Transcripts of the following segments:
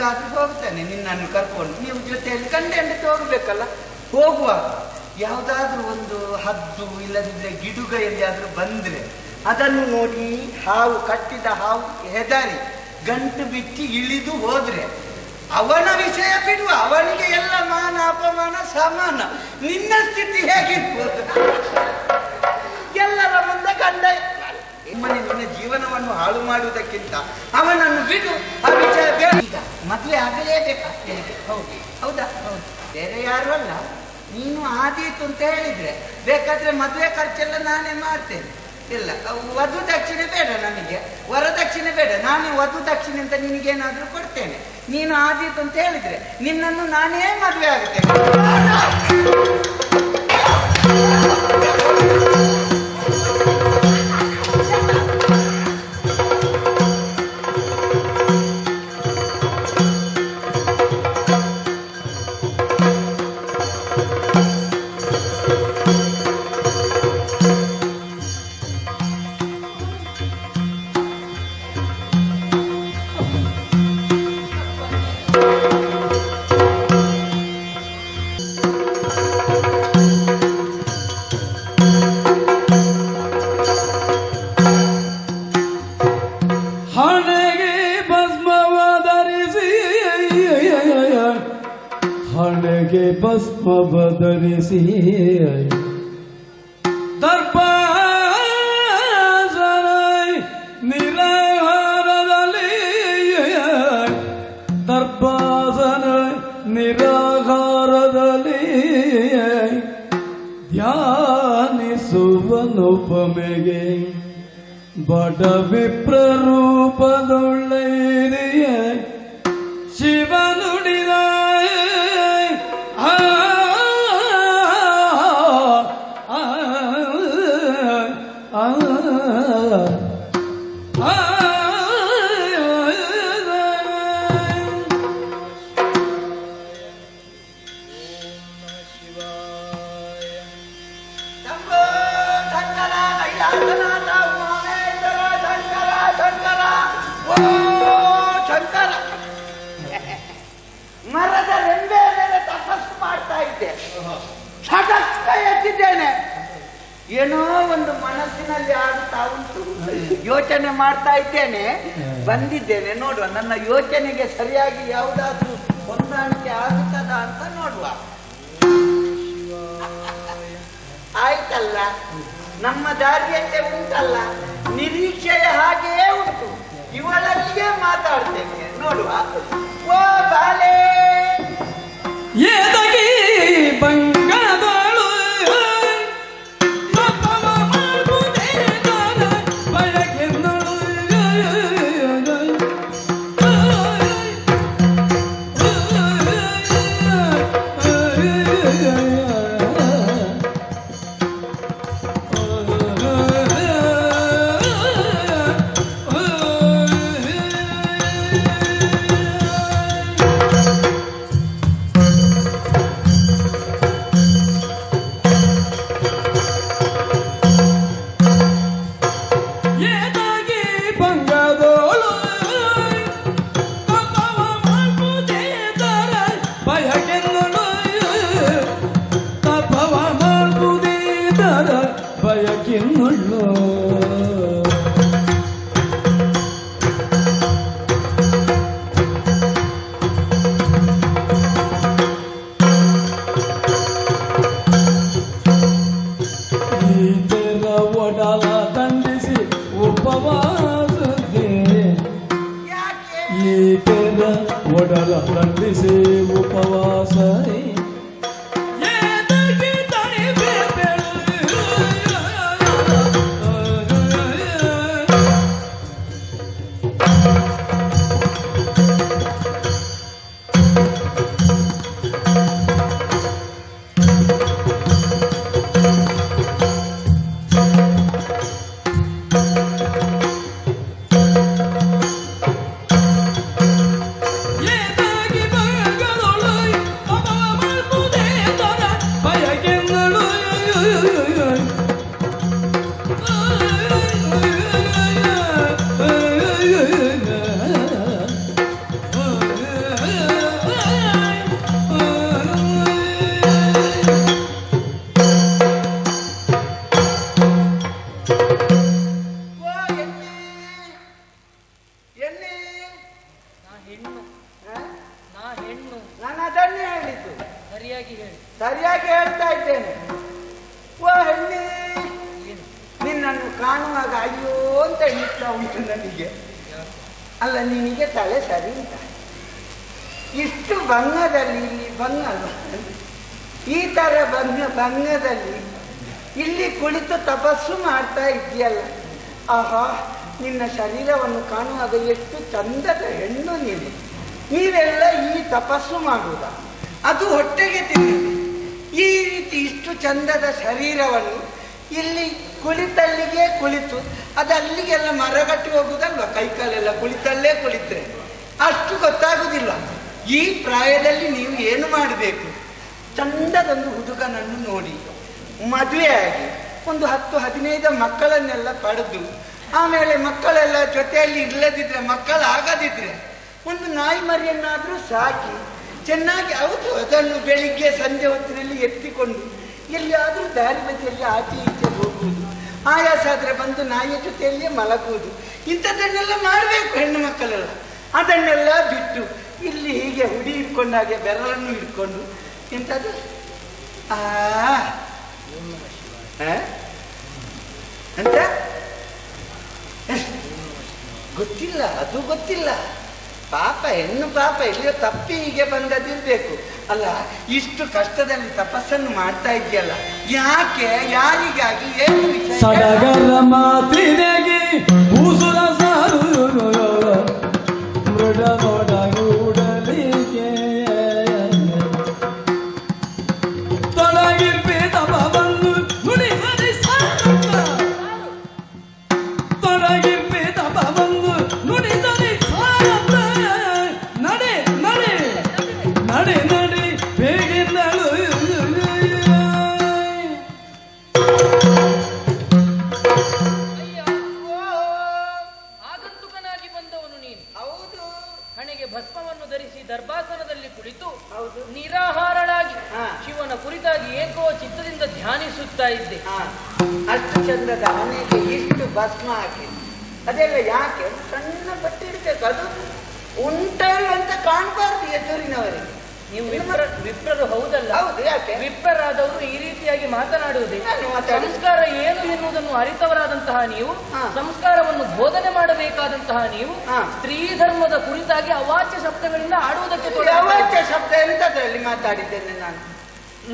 ಎಲ್ಲಿಗಾದ್ರೂ ಹೋಗ್ತಾನೆ ನಿನ್ನನ್ನು ಕರ್ಕೊಂಡು. ನೀವು ಜೊತೆಯಲ್ಲಿ ಕಂಡು ಹೋಗ್ಬೇಕಲ್ಲ. ಹೋಗುವ ಯಾವುದಾದ್ರೂ ಒಂದು ಹದ್ದು ಇಲ್ಲದಿದ್ರೆ ಗಿಡುಗ ಎಲ್ಲಿಯಾದ್ರೂ ಬಂದ್ರೆ ಅದನ್ನು ನೋಡಿ ಹಾವು ಕಟ್ಟಿದ ಹಾವು ಹೆದರಿ ಗಂಟು ಬಿಚ್ಚಿ ಇಳಿದು ಹೋದ್ರೆ ಅವನ ವಿಷಯ ಬಿಡುವ. ಅವನಿಗೆ ಎಲ್ಲ ಮಾನ ಅಪಮಾನ ಸಮಾನ. ನಿನ್ನ ಸ್ಥಿತಿ ಹೇಗಿರ್ಬೋದು? ಎಲ್ಲರ ಮುಂದೆ ಗಂಡ ನಿನ್ನ ಜೀವನವನ್ನು ಹಾಳು ಮಾಡುವುದಕ್ಕಿಂತ ಅವನನ್ನು ಬಿಡು. ಆ ವಿಷಯ ಬೇಡ. ಮದುವೆ ಆಗಲೇಬೇಕಾ? ಹೌದು. ಹೌದಾ? ಹೌದು. ಬೇರೆ ಯಾರು ಅಲ್ಲ, ನೀನು ಆದೀತು ಅಂತ ಹೇಳಿದ್ರೆ ಬೇಕಾದ್ರೆ ಮದುವೆ ಖರ್ಚೆಲ್ಲ ನಾನೇ ಮಾಡ್ತೇನೆ. ಇಲ್ಲ, ವಧು ದಕ್ಷಿಣೆ ಬೇಡ ನನಗೆ, ವರದಕ್ಷಿಣೆ ಬೇಡ. ನಾನೇ ವಧು ದಕ್ಷಿಣೆ ಅಂತ ನಿನಗೇನಾದ್ರೂ ಕೊಡ್ತೇನೆ. ನೀನು ಆದೀತು ಅಂತ ಹೇಳಿದ್ರೆ ನಿನ್ನನ್ನು ನಾನೇ ಮದುವೆ ಆಗುತ್ತೇನೆ. ಹಣೆಗೆ ಭಸ್ಮ ಬದಲಿಸಿ ದರ್ಪಾಸನ ನಿರಾಹಾರದಲ್ಲಿ ದರ್ಪಾಸನ ನಿರಾಹಾರದಲ್ಲಿ ಧ್ಯಾನಿಸುವನುಪಮೆಗೆ ಬಡ ವಿಪ್ರರೂಪದೊಳ್ಳೆಯ ಶಿವ ನುಡಿದ ಮರದ ರೆಂಬೆ ಮೇಲೆ ತಪಸ್ಸು ಮಾಡ್ತಾ ಇದ್ದೆ. ಸಡಕ್ಕ ಎದ್ದಿದ್ದೇನೆ. ಏನೋ ಒಂದು ಮನಸ್ಸಿನಲ್ಲಿ ಆಗುತ್ತಾ ಉಂಟು. ಯೋಚನೆ ಮಾಡ್ತಾ ಇದ್ದೇನೆ. ಬಂದಿದ್ದೇನೆ, ನೋಡುವ ನನ್ನ ಯೋಚನೆಗೆ ಸರಿಯಾಗಿ ಯಾವುದಾದ್ರೂ ಹೊಂದಾಣಿಕೆ ಆಗುತ್ತದ ಅಂತ ನೋಡುವ. ಆಯ್ತಲ್ಲ, ನಮ್ಮ ದಾರಿಯಲ್ಲೇ ಉಂಟಲ್ಲ, ನಿರೀಕ್ಷೆಯ ಹಾಗೆಯೇ ಉಂಟು. ಇವಳಲ್ಲಿಯೇ ಮಾತಾಡ್ತೇನೆ, ನೋಡುವ. ಓ ಬಾಲೆ ಏದಗಿ ಬಂಗಾದಳು ಬಯಕೆಂದಳು ಬಯಕೆನ್ನುಳ್ಳು ಈತರ ಒಡಲ ದಂಡಿಸಿ ಉಪವಾಸದೆ ಈತರ ಒಡಲ ದಂಡಿಸಿ ಉಪವಾಸ ಸರಿಯಾಗಿ ಹೇಳಿ. ಸರಿಯಾಗಿ ಹೇಳ್ತಾ ಇದ್ದೇನೆ. ಓ ಹೆಣ್ಣೆ, ನಿನ್ನನ್ನು ಕಾಣುವಾಗ ಅಯ್ಯೋ ಅಂತ ಎಣಿಸ್ತಾ ಉಂಟು ನನಗೆ. ಅಲ್ಲ, ನಿನಗೆ ತಲೆ ಸರಿ ಉಂಟ? ಇಷ್ಟು ಭಂಗದಲ್ಲಿ, ಇಲ್ಲಿ ಭಂಗ ಅಲ್ವಾ, ಈ ತರ ಭಂಗದಲ್ಲಿ ಇಲ್ಲಿ ಕುಳಿತು ತಪಸ್ಸು ಮಾಡ್ತಾ ಇದೆಯಲ್ಲ. ಆಹಾ, ನಿನ್ನ ಶರೀರವನ್ನು ಕಾಣುವಾಗ ಎಷ್ಟು ಚಂದದ ಹೆಣ್ಣು ನೀನು. ನೀವೆಲ್ಲ ಈ ತಪಸ್ಸು ಮಾಡುವುದ? ಅದು ಹೊಟ್ಟೆಗೆ ತಿನ್ನುವುದು. ಈ ರೀತಿ ಇಷ್ಟು ಚಂದದ ಶರೀರವನ್ನು ಇಲ್ಲಿ ಕುಳಿತಲ್ಲಿಗೆ ಕುಳಿತು ಅದು ಅಲ್ಲಿಗೆಲ್ಲ ಮರಗಟ್ಟಿ ಹೋಗುದಲ್ವ, ಕೈಕಾಲೆಲ್ಲ ಕುಳಿತಲ್ಲೇ ಕುಳಿತರೆ ಅಷ್ಟು ಗೊತ್ತಾಗುವುದಿಲ್ಲ. ಈ ಪ್ರಾಯದಲ್ಲಿ ನೀವು ಏನು ಮಾಡಬೇಕು? ಚಂದದೊಂದು ಹುಡುಗನನ್ನು ನೋಡಿ ಮದುವೆಯಾಗಿ ಒಂದು 10-15 ಮಕ್ಕಳನ್ನೆಲ್ಲ ಪಡೆದು, ಆಮೇಲೆ ಮಕ್ಕಳೆಲ್ಲ ಜೊತೆಯಲ್ಲಿ ಇಲ್ಲದಿದ್ರೆ, ಮಕ್ಕಳಾಗದಿದ್ರೆ ಒಂದು ನಾಯಿ ಮರಿಯನ್ನಾದರೂ ಸಾಕಿ ಚೆನ್ನಾಗಿ, ಹೌದು, ಅದನ್ನು ಬೆಳಿಗ್ಗೆ ಸಂಜೆ ಹೊತ್ತಿನಲ್ಲಿ ಎತ್ತಿಕೊಂಡು ಎಲ್ಲಿಯಾದರೂ ದಾರಿ ಬದಿಯಲ್ಲಿ ಆಚೆ ಈಚೆ ಹೋಗುವುದು, ಆಯಾಸ ಆದರೆ ಬಂದು ನಾಯಿಯ ಜೊತೆಯಲ್ಲಿಯೇ ಮಲಗುವುದು. ಇಂಥದ್ದನ್ನೆಲ್ಲ ಮಾಡಬೇಕು ಹೆಣ್ಣು ಮಕ್ಕಳೆಲ್ಲ. ಅದನ್ನೆಲ್ಲ ಬಿಟ್ಟು ಇಲ್ಲಿ ಹೀಗೆ ಹುಡಿ ಇಟ್ಕೊಂಡಾಗೆ ಬೆರಳನ್ನು ಇಟ್ಕೊಂಡು ಎಂಥದ್ದು ಅಂತ ಗೊತ್ತಿಲ್ಲ, ಅದು ಗೊತ್ತಿಲ್ಲ. ಪಾಪ, ಹೆಣ್ಣು ಪಾಪ, ಎಲ್ಲಿಯೋ ತಪ್ಪಿ ಹೀಗೆ ಬಂದದಿರ್ಬೇಕು. ಅಲ್ಲ, ಇಷ್ಟು ಕಷ್ಟದಲ್ಲಿ ತಪಸ್ಸನ್ನು ಮಾಡ್ತಾ ಇದೆಯಲ್ಲ, ಯಾಕೆ, ಯಾರಿಗಾಗಿ, ಏನು ವಿಷಯ? ಸಡಗರ ಮಾತಿನೆಗೆ ಭೂಸುರ ಸಾರು ಮೃಡ ನೋಡಗೂಡಲಿಗೆ ತೊಡಗಿರ್ಪಿ ತಪವನ್ನು ನುಡಿಸಲಿ ಸಾರುತ್ತ, ತೊಡಗಿರ್ಪಿ ತಪವನ್ನು ನುಡಿಸಲಿ ಸಾರುತ್ತ. ನಡೆ ನಡೆ ನಡೆ ನಡೆ ಬೇಗಿನ್ನಳು. ಆಗಂತುಕನಾಗಿ ಬಂದವನು ನೀನು. ಹೌದು, ಹಣೆಗೆ ಭಸ್ಮವನ್ನು ಧರಿಸಿ ದರ್ಭಾಸನದಲ್ಲಿ ಕುಳಿತು ಹೌದು, ನಿರಾಹಾರಳಾಗಿ ಹಾ. ಶಿವನ ಕುರಿತಾಗಿ ಏಕೋ ಚಿತ್ತದಿಂದ ಧ್ಯಾನಿಸುತ್ತಾ ಇದ್ದೆ. ಅಷ್ಟು ಚಂದದ ಹಣೆಗೆ ಇಷ್ಟು ಭಸ್ಮ ಹಾಕಿ ಅದೆಲ್ಲ ಯಾಕೆ? ಸಣ್ಣ ಬಟ್ಟೆ ಇರ್ಬೇಕು, ಅದು ಉಂಟಲ್ಲ ಅಂತ ಕಾಣಬಾರ್ದು ಎದುರಿನವರಿಗೆ. ನೀವು ವಿಪ್ರರು ಹೌದಲ್ಲ? ಹೌದು, ಯಾಕೆ? ವಿಪ್ರರಾದವರು ಈ ರೀತಿಯಾಗಿ ಮಾತನಾಡುವುದೇ? ನಾನು ಮಾತಾಡುದು. ಸಂಸ್ಕಾರ ಏನು ಎನ್ನುವುದನ್ನು ಅರಿತವರಾದಂತಹ ನೀವು, ಹಾ. ಸಂಸ್ಕಾರವನ್ನು ಬೋಧನೆ ಮಾಡಬೇಕಾದಂತಹ ನೀವು, ಹಾ. ಸ್ತ್ರೀ ಧರ್ಮದ ಕುರಿತಾಗಿ ಅವಾಚ್ಯ ಶಬ್ದಗಳಿಂದ ಆಡುವುದಕ್ಕೆ ಅವಾಚ್ಯ ಶಬ್ದ ಎಂತದ್ರಲ್ಲಿ ಮಾತಾಡಿದ್ದೇನೆ ನಾನು?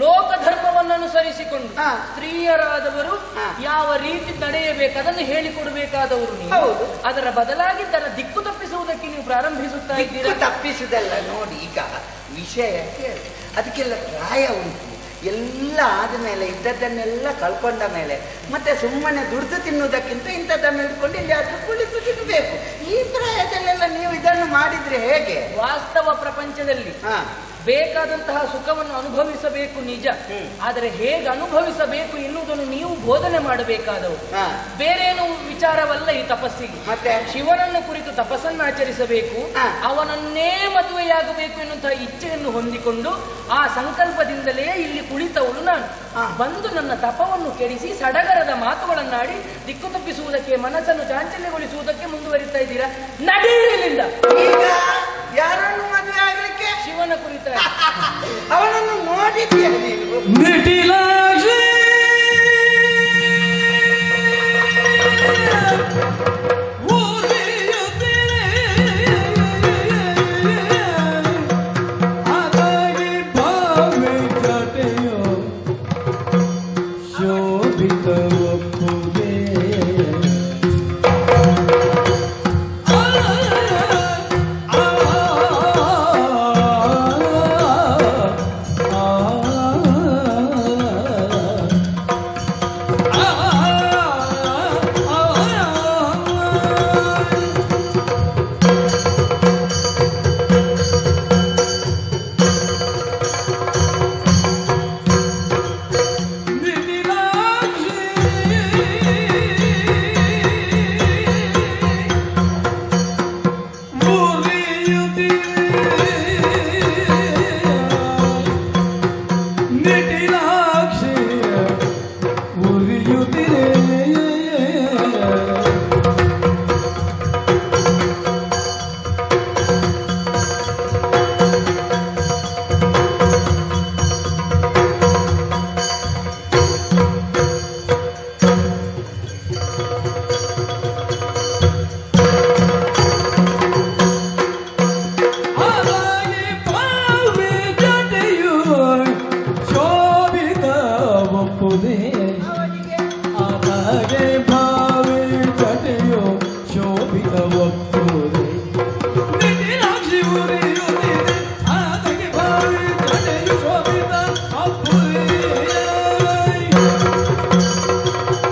ಲೋಕ ಧರ್ಮವನ್ನು ಅನುಸರಿಸಿಕೊಂಡು ಹಾ. ಸ್ತ್ರೀಯರಾದವರು ಹಾ. ಯಾವ ರೀತಿ ನಡೆಯಬೇಕು ಅದನ್ನು ಹೇಳಿಕೊಡಬೇಕಾದವರು ನೀವು. ಹೌದು. ಅದರ ಬದಲಾಗಿ ತನ್ನ ದಿಕ್ಕು ತಪ್ಪಿಸುವುದಕ್ಕೆ ನೀವು ಪ್ರಾರಂಭಿಸುತ್ತಾ ಇದ್ದೀರಾ. ತಪ್ಪಿಸುದಲ್ಲ ನೋಡಿ, ಈಗ ವಿಷಯ ಕೇಳಿ, ಅದಕ್ಕೆಲ್ಲ ಪ್ರಾಯ ಉಂಟು. ಎಲ್ಲ ಆದ ಮೇಲೆ ಇದ್ದದ್ದನ್ನೆಲ್ಲ ಕಳ್ಕೊಂಡ ಮೇಲೆ ಮತ್ತೆ ಸುಮ್ಮನೆ ದುಡ್ದು ತಿನ್ನುವುದಕ್ಕಿಂತ ಇಂಥದ್ದನ್ನು ಹಿಡ್ಕೊಂಡು ಇಲ್ಲಿ ಆದ್ರೂ ಕುಳಿತು ತಿನ್ನಬೇಕು. ಈ ಪ್ರಾಯದಲ್ಲೆಲ್ಲ ನೀವು ಇದನ್ನು ಮಾಡಿದ್ರೆ ಹೇಗೆ? ವಾಸ್ತವ ಪ್ರಪಂಚದಲ್ಲಿ ಬೇಕಾದಂತಹ ಸುಖವನ್ನು ಅನುಭವಿಸಬೇಕು ನಿಜ, ಆದರೆ ಹೇಗೆ ಅನುಭವಿಸಬೇಕು ಎನ್ನುವುದನ್ನು ನೀವು ಬೋಧನೆ ಮಾಡಬೇಕಾದವರು. ಬೇರೇನು ವಿಚಾರವಲ್ಲ ಈ ತಪಸ್ಸಿಗೆ. ಮತ್ತೆ ಶಿವನನ್ನು ಕುರಿತು ತಪಸ್ಸನ್ನು ಆಚರಿಸಬೇಕು, ಅವನನ್ನೇ ಮದುವೆಯಾಗಬೇಕು ಎನ್ನುವಂತಹ ಇಚ್ಛೆಯನ್ನು ಹೊಂದಿಕೊಂಡು ಆ ಸಂಕಲ್ಪದಿಂದಲೇ ಇಲ್ಲಿ ಕುಳಿತವಳು ನಾನು. ಬಂದು ನನ್ನ ತಪವನ್ನು ಕೆಡಿಸಿ ಸಡಗರದ ಮಾತುಗಳನ್ನಾಡಿ ದಿಕ್ಕು ತಪ್ಪಿಸುವುದಕ್ಕೆ, ಮನಸ್ಸನ್ನು ಚಾಂಚಲ್ಯಗೊಳಿಸುವುದಕ್ಕೆ ಮುಂದುವರಿತಾ ಇದ್ದೀರಾ. ನಡೆಯಲಿಲ್ಲ. ಈಗ ಯಾರನ್ನು ಮದುವೆ ಆಗ್ಲಿಕ್ಕೆ? ಶಿವನ ಕುರಿತ ಅವನನ್ನು ನೋಡಿದ್ಯಾ ನೀವು? ನಿಟಿಲಾಕ್ಷಿ ಅದಾಗಿ ಭಾವೆ ಜಟೆಯೋ ಶೋಭಿತ ಒಪ್ಪುಗೆ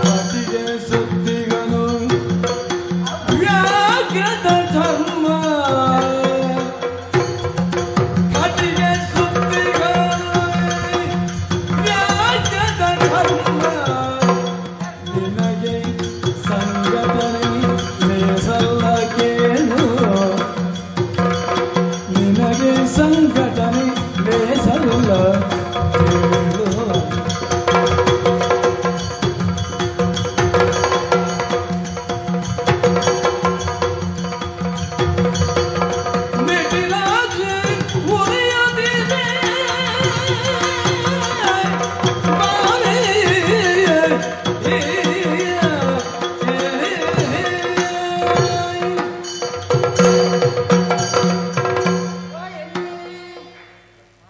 ಕಟಿಗೆ ಸುದ್ದಿಗನು ವ್ಯಾಘ್ರದ ಧರ್ಮ ಕಟಿಗೆ ಸುದ್ದಿಗನು ವ್ಯಾಘ್ರದ ಧರ್ಮ ನಿನಗೆ ಸಂಘಟನೆ ಬೇಸಲ್ಲಕೇನು ನಿನಗೆ ಸಂಘಟನೆ ಬೇಸಲ್ಲ ಮಿಟಿಲಾಜೆ ಉರಿಯದಿದೆ ಬಾಳೆ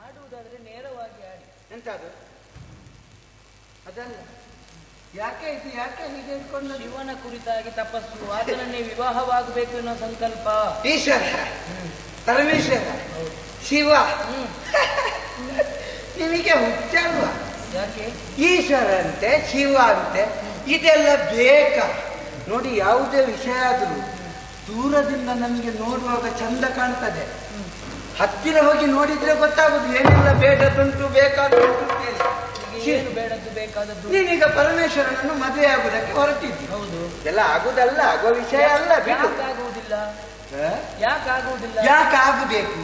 ಆಡುವುದಾದ್ರೆ ನೇರವಾಗಿ ಆಡಿ. ಎಂತ ಅದು ಅದಲ್ಲ ಯಾಕೆ ಇದು ಯಾಕೆ ಹೀಗೆ ಇಟ್ಕೊಂಡು ಶಿವನ ಕುರಿತಾಗಿ ತಪಸ್ಸು, ಆತನನ್ನೇ ವಿವಾಹವಾಗಬೇಕು ಅನ್ನೋ ಸಂಕಲ್ಪ. ಈಶ್ವರ ಪರಮೇಶ್ವರ ಹೌದು. ಶಿವ ಹ್ಮ್. ನಿಮಗೆ ಹುಚ್ಚಲ್ವಾ? ಯಾಕೆ? ಈಶ್ವರ ಅಂತೆ ಶಿವ ಅಂತೆ ಇದೆಲ್ಲ ಬೇಕಾ? ನೋಡಿ, ಯಾವುದೇ ವಿಷಯ ಆದರೂ ದೂರದಿಂದ ನಮಗೆ ನೋಡುವಾಗ ಚಂದ ಕಾಣ್ತದೆ, ಹತ್ತಿರ ಹೋಗಿ ನೋಡಿದ್ರೆ ಗೊತ್ತಾಗುದು ಏನೆಲ್ಲ ಬೇಡದುಂಟು ಬೇಕಾದುಂಟು ಅಂತೇಳಿ. ಏನು ಬೇಡದ್ದು ಬೇಕಾದದ್ದು. ನೀನೀಗ ಪರಮೇಶ್ವರನನ್ನು ಮದುವೆ ಆಗುದಕ್ಕೆ ಹೊರಟಿದ್ದಿ. ಹೌದು. ಇದೆಲ್ಲ ಆಗುದಲ್ಲ, ಆಗುವ ವಿಷಯ ಅಲ್ಲ. ಬಿಡು. ಯಾಕಾಗುವುದಿಲ್ಲ? ಯಾಕಾಗುವುದಿಲ್ಲ? ಯಾಕೆ ಆಗಬೇಕು?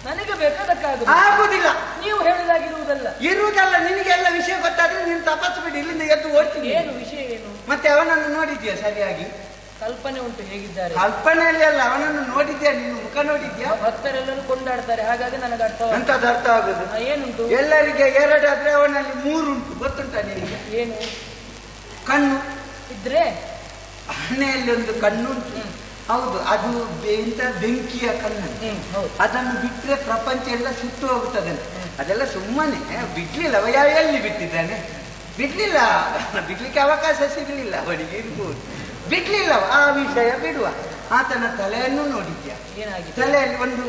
ನನಗೆ ಬೇಕಾದಕ್ಕಾಗುದು. ಆಗುದಿಲ್ಲ. ನೀವು ಹೇಳಿದಾಗಿರುವುದಲ್ಲ. ಇರುವುದಲ್ಲ. ನಿನಗೆಲ್ಲ ವಿಷಯ ಗೊತ್ತಾದ್ರೆ ನೀನು ತಪಸ್ಸು ಬಿಡಿ, ಇಲ್ಲಿಂದ ಎದ್ದು ಓಡ್ತೀನಿ. ಏನು ವಿಷಯ ಏನು? ಮತ್ತೆ ಅವನನ್ನು ನೋಡಿದ್ಯಾ ಸರಿಯಾಗಿ? ಕಲ್ಪನೆ ಉಂಟು ಹೇಗಿದ್ದಾರೆ. ಕಲ್ಪನೆಯಲ್ಲಿ ಅಲ್ಲ, ಅವನನ್ನು ನೋಡಿದ್ಯಾ? ನೀನು ಮುಖ ನೋಡಿದ್ಯಾ? ಭಕ್ತರೆಲ್ಲರೂ ಕೊಂಡಾಡ್ತಾರೆ, ಹಾಗಾಗಿ ನನಗೆ ಅರ್ಥ ಅಂತದ್ದು ಅರ್ಥ ಆಗುದು. ಏನುಂಟು? ಎಲ್ಲರಿಗೆ ಎರಡಾದ್ರೆ ಅವನಲ್ಲಿ ಮೂರುಂಟು. ಗೊತ್ತುಂಟ ನಿನಗೆ? ಏನು? ಕಣ್ಣು ಇದ್ರೆ ಹಣೆಯಲ್ಲಿ ಒಂದು ಕಣ್ಣುಂಟು. ಹೌದು, ಅದು ಎಂತ ಬೆಂಕಿಯ ಕಣ್ಣು. ಹೌದು. ಅದನ್ನು ಬಿಟ್ಟರೆ ಪ್ರಪಂಚ ಎಲ್ಲ ಸುಟ್ಟು ಹೋಗುತ್ತದೆ. ಅದೆಲ್ಲ ಸುಮ್ಮನೆ ಬಿಡ್ಲಿಲ್ಲ. ಎಲ್ಲಿ ಬಿಟ್ಟಿದ್ದಾನೆ? ಬಿಡ್ಲಿಲ್ಲ. ಬಿಡ್ಲಿಕ್ಕೆ ಅವಕಾಶ ಸಿಗಲಿಲ್ಲ ಅವನಿಗೆ. ಇರ್ಬೋದು, ಬಿಡ್ಲಿಲ್ಲ. ಆ ವಿಷಯ ಬಿಡುವ. ಆತನ ತಲೆಯನ್ನು ನೋಡಿದ್ಯಾ? ಏನಾಗಿದೆ? ತಲೆಯಲ್ಲಿ ಒಂದು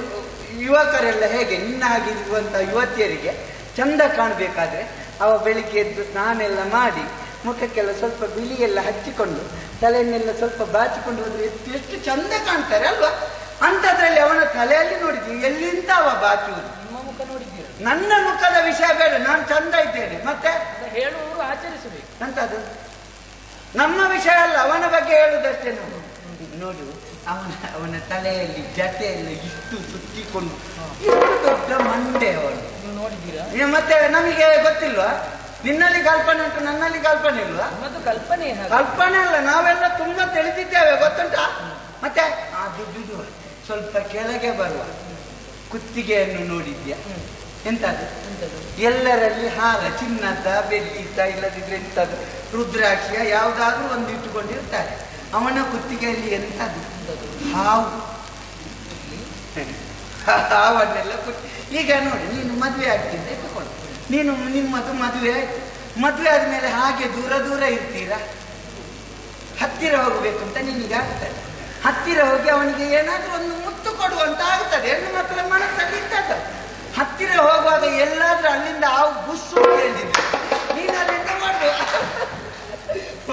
ಯುವಕರೆಲ್ಲ ಹೇಗೆ ನಿನ್ನ ಆಗಿರುವಂತ ಯುವತಿಯರಿಗೆ ಚಂದ ಕಾಣಬೇಕಾದ್ರೆ ಅವ ಬೆಳಿಗ್ಗೆ ಎದ್ದು ಸ್ನಾನೆಲ್ಲ ಮಾಡಿ ಮುಖಕ್ಕೆಲ್ಲ ಸ್ವಲ್ಪ ಬಿಳಿ ಎಲ್ಲ ಹಚ್ಚಿಕೊಂಡು ತಲೆಯನ್ನೆಲ್ಲ ಸ್ವಲ್ಪ ಬಾಚಿಕೊಂಡು ಹೋದ್ರೆ ಎಷ್ಟು ಚಂದ ಕಾಣ್ತಾರೆ ಅಲ್ವಾ? ಅಂಥದ್ರಲ್ಲಿ ಅವನ ತಲೆಯಲ್ಲಿ ನೋಡಿದ್ವಿ. ಎಲ್ಲಿಂದ ಅವ ಬಾಚುವುದು? ನಿಮ್ಮ ಮುಖ ನೋಡಿದ್ದೀರ? ನನ್ನ ಮುಖದ ವಿಷಯ ಬೇಡ, ನಾನು ಚಂದ ಇದ್ದೇನೆ. ಮತ್ತೆ ಹೇಳುವವರು ಆಚರಿಸಬೇಕು. ಅಂತದ್ದು ನಮ್ಮ ವಿಷಯ ಅಲ್ಲ, ಅವನ ಬಗ್ಗೆ ಹೇಳುದಷ್ಟೇ. ನಾವು ನೋಡು, ಅವನ ತಲೆಯಲ್ಲಿ ಜಟೆಯಲ್ಲ ಇಷ್ಟು ಸುತ್ತಿಕೊಂಡು ಎಷ್ಟು ದೊಡ್ಡ ಮಂಡೆ ಅವನು. ನೀವು ನೋಡಿದ್ದೀರಾ? ಮತ್ತೆ ನಮಗೆ ಗೊತ್ತಿಲ್ವಾ? ನಿನ್ನಲ್ಲಿ ಕಲ್ಪನೆ ಉಂಟು, ನನ್ನಲ್ಲಿ ಕಲ್ಪನೆ ಇಲ್ವಾ? ಮತ್ತು ಕಲ್ಪನೆ ಕಲ್ಪನೆ ಅಲ್ಲ, ನಾವೆಲ್ಲ ತುಂಬಾ ತಿಳಿದಿದ್ದೇವೆ. ಗೊತ್ತುಂಟಾ? ಮತ್ತೆ ಅದು ಬಿಡುವ, ಸ್ವಲ್ಪ ಕೆಳಗೆ ಬರುವ ಕುತ್ತಿಗೆಯನ್ನು ನೋಡಿದ್ಯಾ? ಎಂತದು? ಎಲ್ಲರಲ್ಲಿ ಹಾರ, ಚಿನ್ನದ ಬೆಳ್ಳಿತ, ಇಲ್ಲದಿದ್ರೆ ಎಂತದ್ದು ರುದ್ರಾಕ್ಷಿಯ ಯಾವುದಾದ್ರೂ ಒಂದು ಇಟ್ಟುಕೊಂಡಿರ್ತಾರೆ. ಅವನ ಕುತ್ತಿಗೆಯಲ್ಲಿ ಎಂತದು? ಹಾವು. ಹಾವನ್ನೆಲ್ಲ ಈಗ ನೋಡಿ, ನೀನು ಮದುವೆ ಆಗ್ತಿದ್ದ ಇಟ್ಟುಕೊಂಡು, ನೀನು ನಿಮ್ಮದು ಮದುವೆ ಆಯ್ತು. ಮದುವೆ ಆದ್ಮೇಲೆ ಹಾಗೆ ದೂರ ದೂರ ಇರ್ತೀರಾ? ಹತ್ತಿರ ಹೋಗ್ಬೇಕು ಅಂತ ನಿನಗೆ ಆಗ್ತದೆ. ಹತ್ತಿರ ಹೋಗಿ ಅವನಿಗೆ ಏನಾದ್ರೂ ಒಂದು ಮುತ್ತು ಕೊಡುವಂತ ಆಗ್ತದೆ. ಹೆಣ್ಣು ಮಕ್ಕಳ ಮನಸ್ಸಲ್ಲಿ ಇರ್ತದೆ. ಹತ್ತಿರ ಹೋಗುವಾಗ ಎಲ್ಲಾದ್ರೂ ಅಲ್ಲಿಂದ ಹಾವು ಬುಸ್ಸು ಹೇಳಿದ್ರು, ನೀನು ಅಲ್ಲಿಂದ ಮಾಡುವ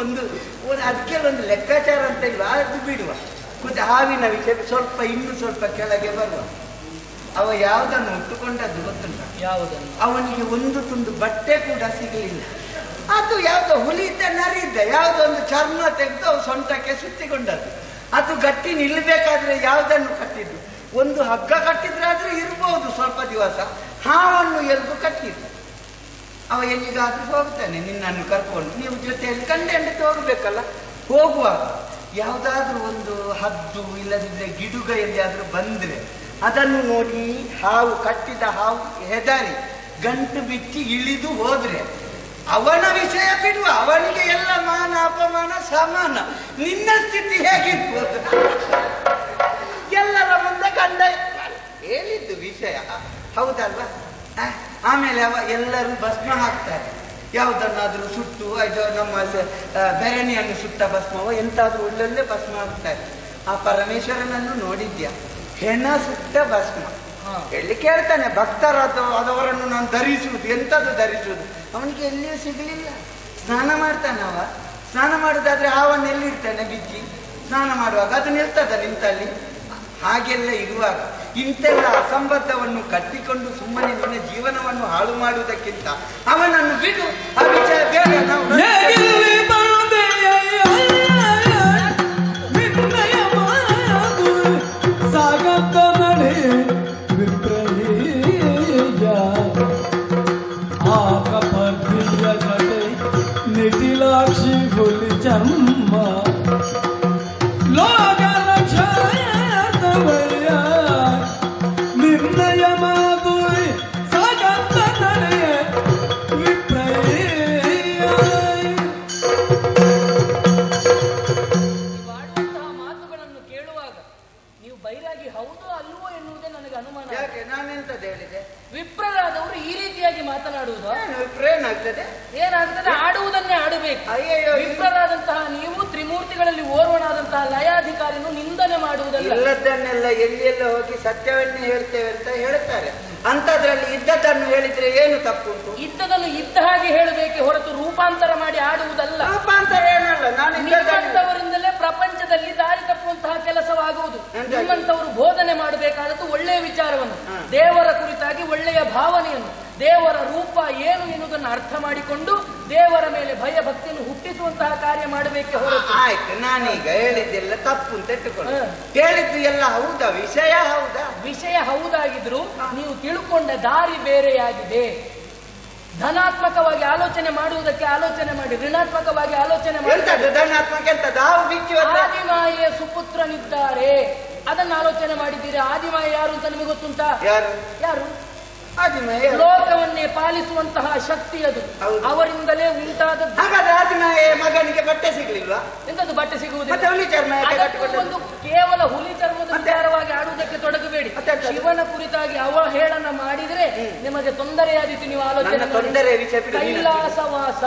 ಒಂದು ಅದಕ್ಕೆ ಒಂದು ಲೆಕ್ಕಾಚಾರ ಅಂತ ಇಲ್ವಾ? ಅದು ಬಿಡುವ. ಹಾವಿನ ವಿಷಯ ಸ್ವಲ್ಪ ಇನ್ನು ಸ್ವಲ್ಪ ಕೆಳಗೆ ಬರುವ. ಅವ ಯಾವುದನ್ನು ಉಟ್ಟುಕೊಂಡದ್ದು ಗೊತ್ತುಂಟ? ಯಾವುದನ್ನು? ಅವನಿಗೆ ಒಂದು ತುಂಡು ಬಟ್ಟೆ ಕೂಡ ಸಿಗಲಿಲ್ಲ. ಅದು ಯಾವುದೋ ಹುಲಿ ಇದ್ದ ನರಿ ಇದ್ದ ಯಾವುದೋ ಒಂದು ಚರ್ಮ ತೆಗೆದು ಅವು ಸೊಂಟಕ್ಕೆ ಸುತ್ತಿಕೊಂಡದ್ದು. ಅದು ಗಟ್ಟಿ ನಿಲ್ಲಬೇಕಾದ್ರೆ ಯಾವುದನ್ನು ಕಟ್ಟಿದ್ದು? ಒಂದು ಹಗ್ಗ ಕಟ್ಟಿದ್ರಾದ್ರೂ ಇರ್ಬೋದು ಸ್ವಲ್ಪ ದಿವಸ. ಹಾವನ್ನು ಎಲ್ಗೂ ಕಟ್ಟಿದ್ದು. ಅವ ಎಲ್ಲಿಗಾದ್ರೂ ಹೋಗ್ತಾನೆ ನಿನ್ನನ್ನು ಕರ್ಕೊಂಡು. ನೀವು ಜೊತೆಯಲ್ಲಿ ಕಂಡು ಹೋಗ್ಬೇಕಲ್ಲ. ಹೋಗುವಾಗ ಯಾವುದಾದ್ರೂ ಒಂದು ಹದ್ದು ಇಲ್ಲದಿದ್ರೆ ಗಿಡುಗ ಎಲ್ಲಿಯಾದ್ರೂ ಬಂದ್ರೆ ಅದನ್ನು ನೋಡಿ ಹಾವು, ಕಟ್ಟಿದ ಹಾವು ಹೆದರಿ ಗಂಟು ಬಿಚ್ಚಿ ಇಳಿದು ಹೋದ್ರೆ ಅವನ ವಿಷಯ ಬಿಡುವ. ಅವನಿಗೆ ಎಲ್ಲ ಮಾನ ಅಪಮಾನ ಸಮಾನ. ನಿನ್ನ ಸ್ಥಿತಿ ಹೇಗಿರ್ಬೋದು? ಎಲ್ಲರ ಮುಂದೆ ಕಂಡ ಹೇಳಿದ್ದು ವಿಷಯ ಹೌದಲ್ವಾ? ಆಮೇಲೆ ಎಲ್ಲರೂ ಭಸ್ಮ ಹಾಕ್ತಾರೆ. ಯಾವುದನ್ನಾದ್ರೂ ಸುಟ್ಟು ಇದು ನಮ್ಮ ಬೆರಣಿಯನ್ನು ಸುಟ್ಟ ಭಸ್ಮವ ಎಂತಾದ್ರೂ ಒಳ್ಳೊಳ್ಳೆ ಭಸ್ಮ ಹಾಕ್ತಾರೆ. ಆ ಪರಮೇಶ್ವರನನ್ನು ನೋಡಿದ್ಯಾ? ಹೆಣ ಸುಟ್ಟ ಭಸ್ಮ. ಎಲ್ಲಿ ಕೇಳ್ತಾನೆ ಭಕ್ತರಾದವರನ್ನು ನಾನು ಧರಿಸುವುದು. ಎಂತದ್ದು ಧರಿಸುವುದು? ಅವನಿಗೆ ಎಲ್ಲಿಯೂ ಸಿಗಲಿಲ್ಲ. ಸ್ನಾನ ಮಾಡ್ತಾನವ. ಸ್ನಾನ ಮಾಡುದಾದ್ರೆ ಹಾವನ್ನು ಎಲ್ಲಿಡ್ತಾನೆ ಬಿಚ್ಚಿ ಸ್ನಾನ ಮಾಡುವಾಗ ಅದು ನಿಲ್ತದ ನಿಂತಲ್ಲಿ. ಹಾಗೆಲ್ಲ ಇರುವಾಗ ಇಂತೆಲ್ಲ ಅಸಂಬದ್ಧವನ್ನು ಕಟ್ಟಿಕೊಂಡು ಸುಮ್ಮನೆ ನಿನ್ನ ಜೀವನವನ್ನು ಹಾಳು ಮಾಡುವುದಕ್ಕಿಂತ ಅವನನ್ನು ಬಿಡು. ಆ ವಿಚಾರ ಬೇಡ. ನಾವು ನಿಟಿಲಾಕ್ಷಿ ಹುಲಿ ಚರ್ಮ ಲೋಕ ರಕ್ಷಾಯ ನಿರ್ಣಯ ಮಾಗುರಿ ಸಾಗಂತ ನಡೆಯ ವಿಪ್ರಯ. ಆಡುವಂತಹ ಮಾತುಗಳನ್ನು ಕೇಳುವಾಗ ನೀವು ಬೈರಾಗಿ ಹೌದು ಅಲ್ವೋ ಎನ್ನುವುದೇ ನನಗೆ ಅನುಮಾನ. ಯಾಕೆ ನಾನೆಂತದ್ದು ಹೇಳಿದೆ? ವಿಪ್ರರಾದವರು ಈ ರೀತಿಯಾಗಿ ಮಾತನಾಡುವುದು ಏನಾಗ್ತದೆ? ಏನಾಗ್ತದೆ? ಆಡುವುದನ್ನೇ ಆಡಬೇಕು. ಅಯ್ಯಯ್ಯೋ, ವಿಪ್ರರಾದಂತಹ ನೀವು ತ್ರಿಮೂರ್ತಿಗಳಲ್ಲಿ ಓರ್ವನಾದಂತಹ ಲಯಾಧಿಕಾರಿಯನ್ನು ನಿಂದನೆ ಮಾಡುವುದಲ್ಲ. ಇಲ್ಲದನ್ನೆಲ್ಲ ಎಲ್ಲಿಯೆಲ್ಲ ಹೋಗಿ ಸತ್ಯವನ್ನೇ ಹೇಳ್ತೇವೆ ಅಂತ ಹೇಳ್ತಾರೆ. ಅಂತದ್ರಲ್ಲಿ ಇದ್ದದನ್ನು ಹೇಳಿದ್ರೆ ಏನು ತಪ್ಪುಂಟು? ಇದ್ದದನ್ನು ಇದ್ದ ಹಾಗೆ ಹೇಳಬೇಕೆ ಹೊರತು ರೂಪಾಂತರ ಮಾಡಿ ಆಡುವುದಲ್ಲ. ರೂಪಾಂತರ ಏನಲ್ಲ. ನಾನು ನಿಮ್ಮಂತವರಿಂದಲೇ ಪ್ರಪಂಚದಲ್ಲಿ ದಾರಿ ತಪ್ಪುವಂತಹ ಕೆಲಸವಾಗುವುದು. ನಿಮ್ಮಂತವರು ಬೋಧನೆ ಮಾಡಬೇಕಾದದ್ದು ಒಳ್ಳೆಯ ವಿಚಾರವನ್ನು, ದೇವರ ಕುರಿತಾಗಿ ಒಳ್ಳೆಯ ಭಾವನೆಯನ್ನು, ದೇವರ ರೂಪ ಏನು ಎನ್ನುವುದನ್ನು ಅರ್ಥ ಮಾಡಿಕೊಂಡು ದೇವರ ಮೇಲೆ ಭಯ ಭಕ್ತಿಯನ್ನು ಹುಟ್ಟಿಸುವಂತಹ ಕಾರ್ಯ ಮಾಡಬೇಕೆ ಹೊರತು. ಆಯ್ತು, ನಾನೀಗ ಹೇಳಿದ್ದೆಲ್ಲ ತಪ್ಪು ಅಂತ ಇಟ್ಟುಕೊಂಡು ಹೇಳಿದ್ದು ಎಲ್ಲ ಹೌದಾ? ವಿಷಯ ಹೌದಾ? ವಿಷಯ ಹೌದಾಗಿದ್ರು ನೀವು ತಿಳ್ಕೊಂಡ ದಾರಿ ಬೇರೆಯಾಗಿದೆ. ಧನಾತ್ಮಕವಾಗಿ ಆಲೋಚನೆ ಮಾಡುವುದಕ್ಕೆ ಆಲೋಚನೆ ಮಾಡಿ, ಋಣಾತ್ಮಕವಾಗಿ ಆಲೋಚನೆ ಮಾಡಿ. ಧನಾತ್ಮಕ ಎಂತದ್ದು? ಆದಿಮಾಯೆಯ ಸುಪುತ್ರನಿದ್ದಾರೆ, ಅದನ್ನು ಆಲೋಚನೆ ಮಾಡಿದ್ದೀರಾ? ಆದಿಮಾಯ ಯಾರು ಅಂತ ನಿಮಗೆ ಗೊತ್ತುಂಟಾ? ಯಾರು? ಆದಿಮಾಯ ಲೋಕವನ್ನೇ ಪಾಲಿಸುವಂತಹ ಶಕ್ತಿ ಅದು. ಅವರಿಂದಲೇ ಉಂಟಾದದ್ದು. ಹಾಗಾದ್ರೆ ಆದಿಮಾಯ ಮಗನಿಗೆ ಬಟ್ಟೆ ಸಿಗ್ಲಿಲ್ವಾ? ಎಂತದ್ದು ಬಟ್ಟೆ ಸಿಗುವುದಿಲ್ಲ? ಹುಲಿ ಚರ್ಮ ಒಂದು ಕೇವಲ ಹುಲಿ ಚರ್ಮದ ವಿಚಾರವಾಗಿ ಆಡುವುದಕ್ಕೆ ತೊಡಗಬೇಡಿ. ಶಿವನ ಕುರಿತಾಗಿ ಅವಹೇಳನ ಮಾಡಿದ್ರೆ ನಿಮಗೆ ತೊಂದರೆಯಾದೀತು. ನೀವು ಆಲೋಚನೆ ಕೈಲಾಸವಾಸ.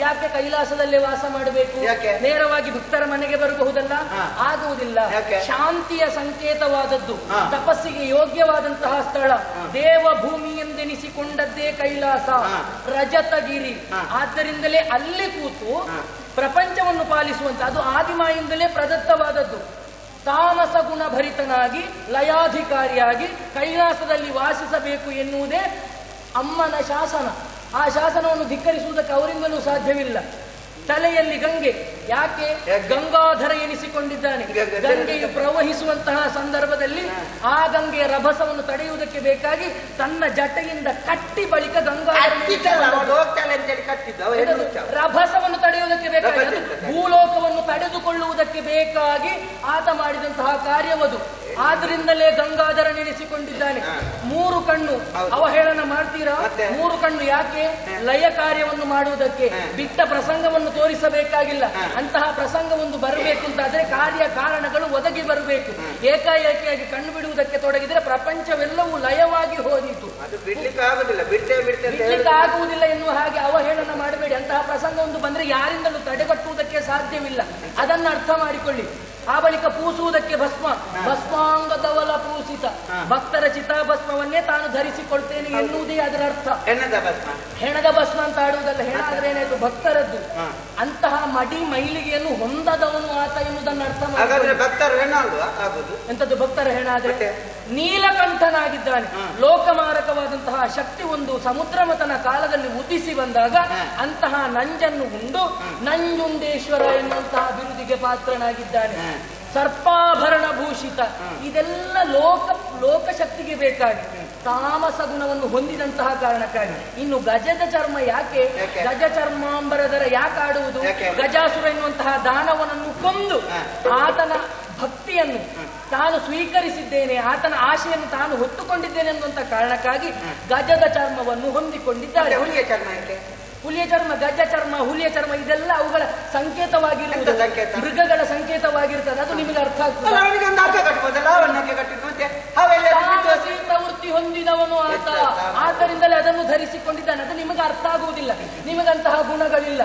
ಯಾಕೆ ಕೈಲಾಸದಲ್ಲೇ ವಾಸ ಮಾಡಬೇಕು? ನೇರವಾಗಿ ಭಕ್ತರ ಮನೆಗೆ ಬರಬಹುದಲ್ಲ? ಆಗುವುದಿಲ್ಲ. ಶಾಂತಿಯ ಸಂಕೇತವಾದದ್ದು, ತಪಸ್ಸಿಗೆ ಯೋಗ್ಯವಾದಂತಹ ಸ್ಥಳ, ದೇವಭೂಮಿ ಎಂದೆನಿಸಿಕೊಂಡದ್ದೇ ಕೈಲಾಸ, ರಜತಗಿರಿ. ಆದ್ದರಿಂದಲೇ ಅಲ್ಲಿ ಕೂತು ಪ್ರಪಂಚವನ್ನು ಪಾಲಿಸುವಂತ ಅದು ಆದಿಮಾಯಿಂದಲೇ ಪ್ರದತ್ತವಾದದ್ದು. ತಾಮಸ ಗುಣ ಭರಿತನಾಗಿ ಲಯಾಧಿಕಾರಿಯಾಗಿ ಕೈಲಾಸದಲ್ಲಿ ವಾಸಿಸಬೇಕು ಎನ್ನುವುದೇ ಅಮ್ಮನ ಶಾಸನ. ಆ ಶಾಸನವನ್ನು ಧಿಕ್ಕರಿಸುವುದಕ್ಕೆ ಅವರಿಂದಲೂ ಸಾಧ್ಯವಿಲ್ಲ. ತಲೆಯಲ್ಲಿ ಗಂಗೆ. ಯಾಕೆ? ಗಂಗಾಧರ ಎನಿಸಿಕೊಂಡಿದ್ದಾನೆ. ಗಂಗೆಯು ಪ್ರವಹಿಸುವಂತಹ ಸಂದರ್ಭದಲ್ಲಿ ಆ ಗಂಗೆಯ ರಭಸವನ್ನು ತಡೆಯುವುದಕ್ಕೆ ಬೇಕಾಗಿ ತನ್ನ ಜಟೆಯಿಂದ ಕಟ್ಟಿ ಬಳಿಕ ರಭಸವನ್ನು ತಡೆಯುವುದಕ್ಕೆ ಬೇಕಾಗಿ ಭೂಲೋಕವನ್ನು ತಡೆದುಕೊಳ್ಳುವುದಕ್ಕೆ ಬೇಕಾಗಿ ಆತ ಮಾಡಿದಂತಹ ಕಾರ್ಯವದು. ಆದ್ರಿಂದಲೇ ಗಂಗಾಧರ ನೆನೆಸಿಕೊಂಡಿದ್ದಾನೆ. 3 ಕಣ್ಣು ಅವಹೇಳನ ಮಾಡ್ತೀರಾ? 3 ಕಣ್ಣು ಯಾಕೆ? ಲಯ ಕಾರ್ಯವನ್ನು ಮಾಡುವುದಕ್ಕೆ. ಬಿಟ್ಟ ಪ್ರಸಂಗವನ್ನು ತೋರಿಸಬೇಕಾಗಿಲ್ಲ. ಅಂತಹ ಪ್ರಸಂಗ ಒಂದು ಬರಬೇಕು ಅಂತಾದ್ರೆ ಕಾರ್ಯ ಕಾರಣಗಳು ಒದಗಿ ಬರಬೇಕು. ಏಕಾಏಕಿಯಾಗಿ ಕಣ್ಣು ಬಿಡುವುದಕ್ಕೆ ತೊಡಗಿದ್ರೆ ಪ್ರಪಂಚವೆಲ್ಲವೂ ಲಯವಾಗಿ ಹೋದೀತು. ಬಿಡ್ಲಿಕ್ಕೆ ಆಗುವುದಿಲ್ಲ ಎನ್ನುವ ಹಾಗೆ ಅವಹೇಳನ ಮಾಡಬೇಡಿ. ಅಂತಹ ಪ್ರಸಂಗ ಒಂದು ಬಂದ್ರೆ ಯಾರಿಂದಲೂ ತಡೆಗಟ್ಟುವುದಕ್ಕೆ ಸಾಧ್ಯವಿಲ್ಲ. ಅದನ್ನು ಅರ್ಥ ಮಾಡಿಕೊಳ್ಳಿ. ಆ ಬಳಿಕ ಪೂಸುವುದಕ್ಕೆ ಭಸ್ಮ, ಭಸ್ಮಾಂಗದವಲ ಪೂಸಿತ. ಭಕ್ತರ ಚಿತಾಭಸ್ಮವನ್ನೇ ತಾನು ಧರಿಸಿಕೊಳ್ತೇನೆ ಎನ್ನುವುದೇ ಅದರ ಅರ್ಥ. ಹೆಣದ ಭಸ್ಮ ಅಂತ ಆಡುವುದಲ್ಲ. ಹೆಣ ಆದ್ರೆ ಏನಾಯ್ತು? ಭಕ್ತರದ್ದು. ಅಂತಹ ಮಡಿ ಮೈಲಿಗೆಯನ್ನು ಹೊಂದದವನು ಆತ ಎನ್ನುವುದನ್ನು ಅರ್ಥ ಮಾಡಿ. ಎಂತದ್ದು ಭಕ್ತರ ಹೆಣ ಆದ್ರೆ? ನೀಲಕಂಠನಾಗಿದ್ದಾನೆ. ಲೋಕಮಾರಕವಾದಂತಹ ಶಕ್ತಿ ಒಂದು ಸಮುದ್ರಮತನ ಕಾಲದಲ್ಲಿ ಉದಿಸಿ ಬಂದಾಗ ಅಂತಹ ನಂಜನ್ನು ಉಂಡು ನಂಜುಂಡೇಶ್ವರ ಎನ್ನುವಂತಹ ಬಿರುದಿಗೆ ಪಾತ್ರನಾಗಿದ್ದಾನೆ. ಸರ್ಪಾಭರಣ ಭೂಷಿತ. ಇದೆಲ್ಲ ಲೋಕಶಕ್ತಿಗೆ ಬೇಕಾಗಿ ತಾಮಸ ಗುಣವನ್ನು ಹೊಂದಿದಂತಹ ಕಾರಣಕ್ಕಾಗಿ. ಇನ್ನು ಗಜದ ಚರ್ಮ ಯಾಕೆ? ಗಜ ಚರ್ಮಾಂಬರದರ ಯಾಕೆ ಆಡುವುದು? ಗಜಾಸುರ ಎನ್ನುವಂತಹ ದಾನವನನ್ನು ಕೊಂದು ಆತನ ಭಕ್ತಿಯನ್ನು ತಾನು ಸ್ವೀಕರಿಸಿದ್ದೇನೆ, ಆತನ ಆಶೆಯನ್ನು ತಾನು ಹೊತ್ತುಕೊಂಡಿದ್ದೇನೆ ಅನ್ನುವಂತ ಕಾರಣಕ್ಕಾಗಿ ಗಜದ ಚರ್ಮವನ್ನು ಹೊಂದಿಕೊಂಡಿದ್ದಾರೆ. ಹುಲಿಯ ಚರ್ಮ, ಗಜ ಚರ್ಮ, ಹುಲಿಯ ಚರ್ಮ ಇದೆಲ್ಲ ಅವುಗಳ ಸಂಕೇತವಾಗಿರುವುದು, ಮೃಗಗಳ ಸಂಕೇತವಾಗಿರ್ತದೆ. ಅದು ನಿಮಗೆ ಅರ್ಥ ಆಗ್ತದೆ. ಪ್ರವೃತ್ತಿ ಹೊಂದಿದವನು ಆತ, ಆದ್ದರಿಂದಲೇ ಅದನ್ನು ಧರಿಸಿಕೊಂಡಿದ್ದಾನೆ. ಅದು ನಿಮಗೆ ಅರ್ಥ ಆಗುವುದಿಲ್ಲ. ನಿಮಗಂತಹ ಗುಣಗಳಿಲ್ಲ.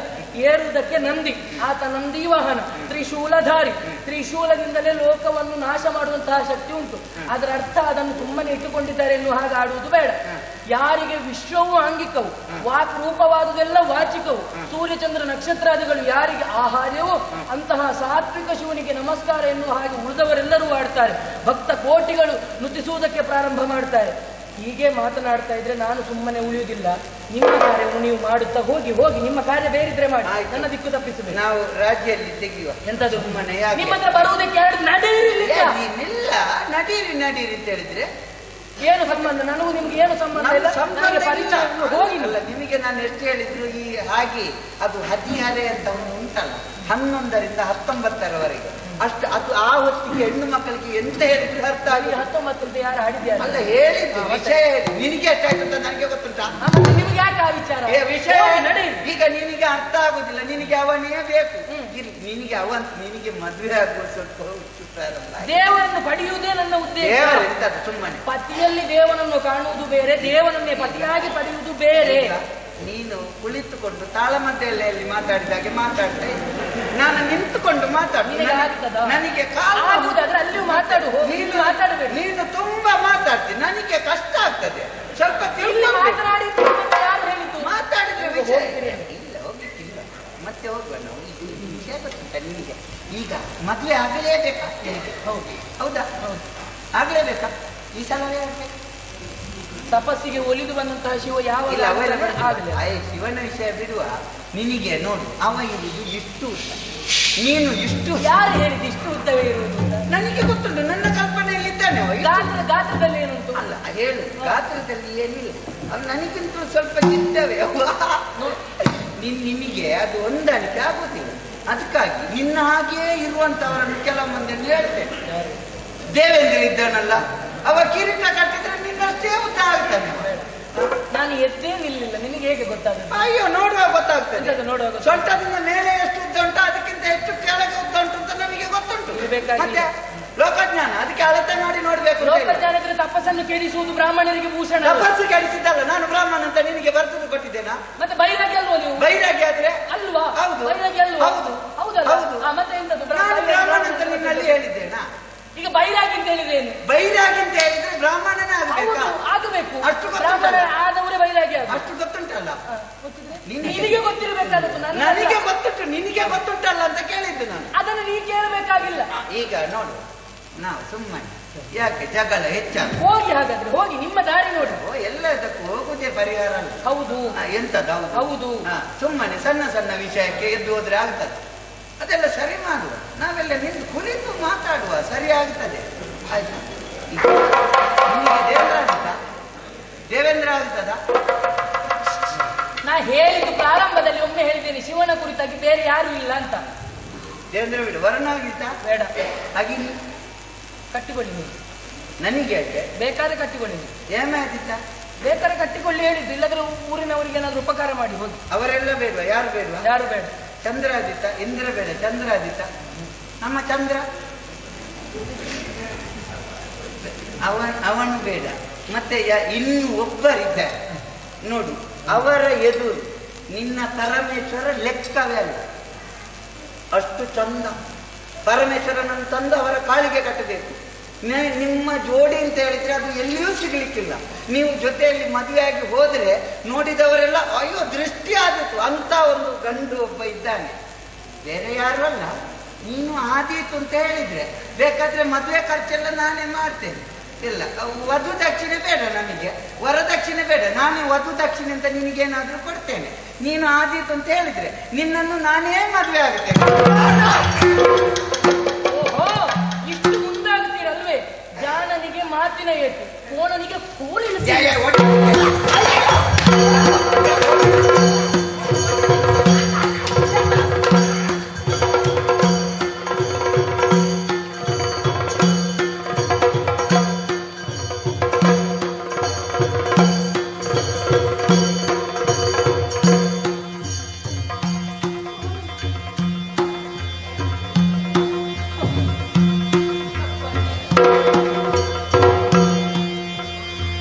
ಏರುವುದಕ್ಕೆ ನಂದಿ, ಆತ ನಂದಿ ವಾಹನ, ತ್ರಿಶೂಲಧಾರಿ. ತ್ರಿಶೂಲದಿಂದಲೇ ಲೋಕವನ್ನು ನಾಶ ಮಾಡುವಂತಹ ಶಕ್ತಿ ಉಂಟು. ಅದರ ಅರ್ಥ ಅದನ್ನು ಸುಮ್ಮನೆ ಇಟ್ಟುಕೊಂಡಿದ್ದಾರೆ ಎನ್ನುವ ಹಾಗೆ ಆಡುವುದು ಬೇಡ. ಯಾರಿಗೆ ವಿಶ್ವವು ಆಂಗಿಕವು, ವಾಕ್ ರೂಪವಾದುದೆಲ್ಲ ವಾಚಿಕವು, ಸೂರ್ಯಚಂದ್ರ ನಕ್ಷತ್ರಾದಿಗಳು ಯಾರಿಗೆ ಆಹಾರ್ಯವೋ ಅಂತಹ ಸಾತ್ವಿಕ ಶಿವನಿಗೆ ನಮಸ್ಕಾರ ಎನ್ನುವ ಹಾಗೆ ಉಳಿದವರೆಲ್ಲರೂ ಆಡ್ತಾರೆ. ಭಕ್ತ ಕೋಟಿಗಳು ನುತಿಸುವುದಕ್ಕೆ ಪ್ರಾರಂಭ ಮಾಡ್ತಾರೆ. ಹೀಗೆ ಮಾತನಾಡ್ತಾ ಇದ್ರೆ ನಾನು ಸುಮ್ಮನೆ ಉಳಿಯುವುದಿಲ್ಲ. ನಿಮ್ಮ ಕಾರ್ಯವನ್ನು ನೀವು ಮಾಡುತ್ತಾ ಹೋಗಿ ಹೋಗಿ, ನಿಮ್ಮ ಕಾರ್ಯ ಬೇರಿದ್ರೆ ಮಾಡಿ, ನನ್ನ ದಿಕ್ಕು ತಪ್ಪಿಸಬೇಕು. ನಾವು ರಾಜ್ಯದಲ್ಲಿ ತೆಗೆಯುವ ಎಂತದ್ದು ಸುಮ್ಮನೆ ನಿಮ್ಮ ಹತ್ರ ಬರುವುದಕ್ಕೆ ನಡೀರಿ ನಡೀರಿ ಅಂತ ಹೇಳಿದ್ರೆ ಏನು ಸಂಬಂಧ? ನನಗೂ ನಿಮ್ಗೆ ಏನು ಸಂಬಂಧ ಇಲ್ಲ. ನನಗೆ ಪರಿಚಯ ಹೋಗಿಲ್ಲ. ನಿಮಗೆ ನಾನು ಎಷ್ಟು ಹೇಳಿದ್ರು ಈ ಹಾಗೆ ಅದು ಹದಿಹರೆ ಅಂತ ಉಂಟಲ್ಲ, 11ರಿಂದ 19ರವರೆಗೆ ಅಷ್ಟು ಅದು ಆ ಹೊತ್ತಿಗೆ ಹೆಣ್ಣು ಮಕ್ಕಳಿಗೆ ಎಂತ ಹೇಳಿದ್ರು ಅರ್ಥ ಆಗಿ 19 ಯಾರು ಹಾಡಿದ್ಯಾರ ಅಲ್ಲ ಹೇಳಿದ್ದು ವಿಷಯ ನಿನಗೆ ಎಷ್ಟಾಯ್ತು ಅಂತ ನನಗೆ ಗೊತ್ತುಂಟಾ? ನಿಮ್ಗೆ ಯಾಕೆ ಆ ವಿಚಾರ? ವಿಷಯ ಈಗ ನಿನಗೆ ಅರ್ಥ ಆಗುದಿಲ್ಲ, ನಿನಗೆ ಅವನೇ ಬೇಕು. ನಿನಗೆ ಮದುವೆ ಆಗುವ ಸ್ವಲ್ಪ ದೇವರನ್ನು ಪಡೆಯುವುದೇ ನನ್ನ ಉದ್ದೇಶ. ಸುಮ್ಮನೆ ಪತಿಯಲ್ಲಿ ದೇವನನ್ನು ಕಾಣುವುದು ಬೇರೆ, ದೇವನನ್ನೇ ಪತಿಯಾಗಿ ಪಡೆಯುವುದು ಬೇರೆ. ನೀನು ಕುಳಿತುಕೊಂಡು ತಾಳಮದ್ದೆಯಲ್ಲಿ ಮಾತಾಡಿದಾಗೆ ಮಾತಾಡ್ತಾ ಇದ್ದೆ, ನಾನು ನಿಂತುಕೊಂಡು ಮಾತಾಡ್ತೀನಿ. ನನಗೆ ಅಲ್ಲಿಯೂ ಮಾತಾಡು, ನೀನು ಮಾತಾಡಬೇಕು. ನೀನು ತುಂಬಾ ಮಾತಾಡ್ತೀನಿ, ನನಗೆ ಕಷ್ಟ ಆಗ್ತದೆ. ಸ್ವಲ್ಪ ಮಾತನಾಡಿ ಮಾತಾಡಿದ್ರೆ ವಿಷಯ ಇಲ್ಲ, ಹೋಗ್ಲಿಕ್ಕಿಲ್ಲ. ಮತ್ತೆ ಹೋಗುವ ನಾವು. ವಿಷಯ ಗೊತ್ತುಂಟ ನಿನಗೆ? ಈಗ ಮದುವೆ ಆಗಲೇಬೇಕಾ? ಹೌದು, ಹೌದಾ? ಆಗ್ಲೇಬೇಕಾ? ಈ ಸಲವೇ ಆಗ್ಬೇಕು. ತಪಸ್ಸಿಗೆ ಒಲಿದು ಬಂದಂತಹ ಶಿವ ಯಾವ ಶಿವನ ವಿಷಯ ಬಿಡುವ. ನಿನಗೆ ನೋಡು, ಅವ ಇರುವುದು ಇಷ್ಟು ಉದ್ದ, ನೀನು ಇಷ್ಟು. ಯಾರು ಹೇಳಿದ್ದು ಇಷ್ಟು ಉದ್ದವೇ ಇರುವುದು? ನನಗೆ ಗೊತ್ತುಂಟು, ನನ್ನ ಕಲ್ಪನೆಯಲ್ಲಿ ಇದ್ದಾನೆ. ಗಾತ್ರದಲ್ಲಿ ಏನುಂಟು? ಅಲ್ಲ ಹೇಳು, ಗಾತ್ರದಲ್ಲಿ ಏನಿಲ್ಲ, ಅದು ನನಗಿಂತ ಸ್ವಲ್ಪ ಚಿತ್ತವೇ. ನಿಮಗೆ ಅದು ಹೊಂದಾಣಿಕೆ ಆಗುದಿಲ್ಲ. ಅದಕ್ಕಾಗಿ ನಿನ್ನ ಹಾಗೆಯೇ ಇರುವಂತವರನ್ನು ಕೆಲವು ಮಂದಿಯನ್ನು ಹೇಳ್ತೇನೆ. ದೇವೇಂದ್ರ ಇದ್ದಾನಲ್ಲ, ಅವ ಕಿರೀಟ ಕಟ್ಟಿದ್ರೆ ನಿನ್ನಷ್ಟೇ ಉದ್ದ ಆಗ್ತಾನೆ. ನಾನು ಎದ್ದೇ ನಿಲ್ಲಿಲ್ಲ, ನಿನಗೆ ಹೇಗೆ ಗೊತ್ತಾಗುತ್ತೆ? ಅಯ್ಯೋ, ನೋಡುವಾಗ ಗೊತ್ತಾಗ್ತದೆ. ನೋಡುವಾಗ ಸೊಂಟದಿಂದ ಮೇಲೆ ಎಷ್ಟು ಉದ್ದ ಉಂಟು, ಅದಕ್ಕಿಂತ ಹೆಚ್ಚು ಕೆಳಗೆ ಉದ್ದ ಉಂಟು ಅಂತ ನಮಗೆ ಗೊತ್ತುಂಟು. ಮತ್ತೆ ಲೋಕಜ್ಞಾನ, ಅದಕ್ಕೆ ಅಳತೆ ಮಾಡಿ ನೋಡ್ಬೇಕು. ಲೋಕಜ್ಞಾನ ಇದ್ರೆ ತಪಸ್ಸನ್ನು ಕೆಡಿಸುವುದು ಬ್ರಾಹ್ಮಣರಿಗೆ ಭೂಷಣ. ತಪಸ್ಸು ಕೆಡಿಸಿದ್ದಲ್ಲ, ನಾನು ಬ್ರಾಹ್ಮಣ ಅಂತ ನಿನಗೆ ಬರ್ತದ್ದು ಕೊಟ್ಟಿದ್ದೇನಾ? ಮತ್ತೆ ಬೈರಾಗಿ ಅಲ್ವಾ ನೀವು? ಬೈರಾಗಿ ಆದ್ರೆ ಅಲ್ವಾ? ಹೌದು, ಬೈರಾಗಿ ಅಲ್ವಾ? ಹೌದು, ಹೌದಲ್ಲ? ಮತ್ತೆ ಎಂತದ್ದು ಬ್ರಾಹ್ಮಣ ಅಂತ ನಿನ್ನಲ್ಲಿ ಹೇಳಿದ್ದೇನಾ? ಈಗ ಬೈರಾಗಿ ಅಂತ ಹೇಳಿದ್ರೆ ಏನು? ಬೈರಾಗಿ ಅಂತ ಹೇಳಿದ್ರೆ ಬ್ರಾಹ್ಮಣನೇ ಆಗಬೇಕು. ಅಷ್ಟು ಬ್ರಾಹ್ಮಣ ಆದವರೇ ಬೈರಾಗಿ. ಅಷ್ಟು ಗೊತ್ತುಂಟಲ್ಲ? ನಿನಗೆ ಗೊತ್ತಿರಬೇಕಾದದ್ದು. ನನಗೆ ಗೊತ್ತುಂಟು, ನಿನಗೆ ಗೊತ್ತುಂಟಲ್ಲ ಅಂತ ಕೇಳಿದ್ದು ನಾನು. ಅದನ್ನು ನೀ ಕೇಳಬೇಕಾಗಿಲ್ಲ. ಈಗ ನೋಡು, ನಾವು ಸುಮ್ಮನೆ ಯಾಕೆ ಜಗಳ ಹೆಚ್ಚಾಗ ಹೋಗಿ, ಹಾಗಾದ್ರೆ ಹೋಗಿ ನಿಮ್ಮ ದಾರಿ ನೋಡಿ. ಎಲ್ಲದಕ್ಕೂ ಹೋಗುದೇ ಪರಿಹಾರ ಅಲ್ಲ. ಹೌದು, ಎಂತದ ಹೌದು. ಸುಮ್ಮನೆ ಸಣ್ಣ ಸಣ್ಣ ವಿಷಯಕ್ಕೆ ಎದ್ದು ಹೋದ್ರೆ ಆಗ್ತದೆ. ಅದೆಲ್ಲ ಸರಿ ಮಾಡುವ, ನಾವೆಲ್ಲ ನಿಂತು ಕುರಿತು ಮಾತಾಡುವ, ಸರಿ ಆಗ್ತದೆ. ಆಯ್ತು, ನಿಮಗೆ ದೇವೇಂದ್ರ ಆಗ್ತದ? ನಾ ಹೇಳಿದ್ದು ಪ್ರಾರಂಭದಲ್ಲಿ ಒಮ್ಮೆ ಹೇಳಿದ್ದೇನೆ, ಶಿವನ ಕುರಿತಾಗಿ ಬೇರೆ ಯಾರು ಇಲ್ಲ ಅಂತ. ದೇವೇಂದ್ರ ಬಿಡು, ವರಣ ಆಗಿತ್ತ ಬೇಡ. ಹಾಗೆ ಕಟ್ಟಿಕೊಳ್ಳಿ ನೀವು. ನನಗೆ ಯಾಕೆ? ಬೇಕಾದ್ರೆ ಕಟ್ಟಿಕೊಳ್ಳಿ. ಏಮೇ ಆದಿತ್ತ? ಬೇಕಾದ್ರೆ ಕಟ್ಟಿಕೊಳ್ಳಿ ಹೇಳಿದ್ದು, ಇಲ್ಲದ್ರೆ ಊರಿನವರಿಗೆ ಏನಾದ್ರು ಉಪಕಾರ ಮಾಡಿ ಹೋಗಿ. ಅವರೆಲ್ಲ ಬೇಡವಾ? ಯಾರು ಬೇಡವಾ? ಯಾರು ಬೇಡ. ಚಂದ್ರಾದಿತ್ತ, ಇಂದ್ರ ಬೇಡ, ಚಂದ್ರಾದಿತ್ತ. ನಮ್ಮ ಚಂದ್ರ ಅವನು ಬೇಡ. ಮತ್ತೆ ಇನ್ನು ಒಬ್ಬರಿದ್ದಾರೆ ನೋಡು, ಅವರ ಎದುರು ನಿನ್ನ ಪರಮೇಶ್ವರ ಲೆಕ್ಕವೇ ಅಲ್ಲ. ಅಷ್ಟು ಚಂದ ಪರಮೇಶ್ವರನನ್ನು ತಂದು ಅವರ ಕಾಳಿಗೆ ಕಟ್ಟಬೇಕು. ನಿಮ್ಮ ಜೋಡಿ ಅಂತ ಹೇಳಿದ್ರೆ ಅದು ಎಲ್ಲಿಯೂ ಸಿಗ್ಲಿಕ್ಕಿಲ್ಲ. ನೀವು ಜೊತೆಯಲ್ಲಿ ಮದುವೆಯಾಗಿ ಹೋದ್ರೆ ನೋಡಿದವರೆಲ್ಲ ಅಯ್ಯೋ ದೃಷ್ಟಿ ಆದಿತ್ತು ಅಂತ ಒಂದು ಗಂಡು ಒಬ್ಬ ಇದ್ದಾನೆ, ಬೇರೆ ಯಾರು ಅಲ್ಲ. ನೀನು ಆದೀತು ಅಂತ ಹೇಳಿದ್ರೆ ಬೇಕಾದ್ರೆ ಮದುವೆ ಖರ್ಚೆಲ್ಲ ನಾನೇ ಮಾಡ್ತೇನೆ. ಇಲ್ಲ, ವಧು ದಕ್ಷಿಣೆ ಬೇಡ ನನಗೆ, ವರದಕ್ಷಿಣೆ ಬೇಡ. ನಾನೇ ವಧು ದಕ್ಷಿಣೆ ಅಂತ ನಿನಗೇನಾದ್ರೂ ಕೊಡ್ತೇನೆ. ನೀನು ಆದೀತು ಅಂತ ಹೇಳಿದ್ರೆ ನಿನ್ನನ್ನು ನಾನೇ ಮದುವೆ ಆಗುತ್ತೇನೆ. ಓಹೋ, ಇಷ್ಟು ಮುಂದಾಗ್ತೀರಲ್ವೇ? ಜಾಣನಿಗೆ ಮಾತಿನ ಏಟು, ಕೋಣನಿಗೆ ಕೋಲಿನ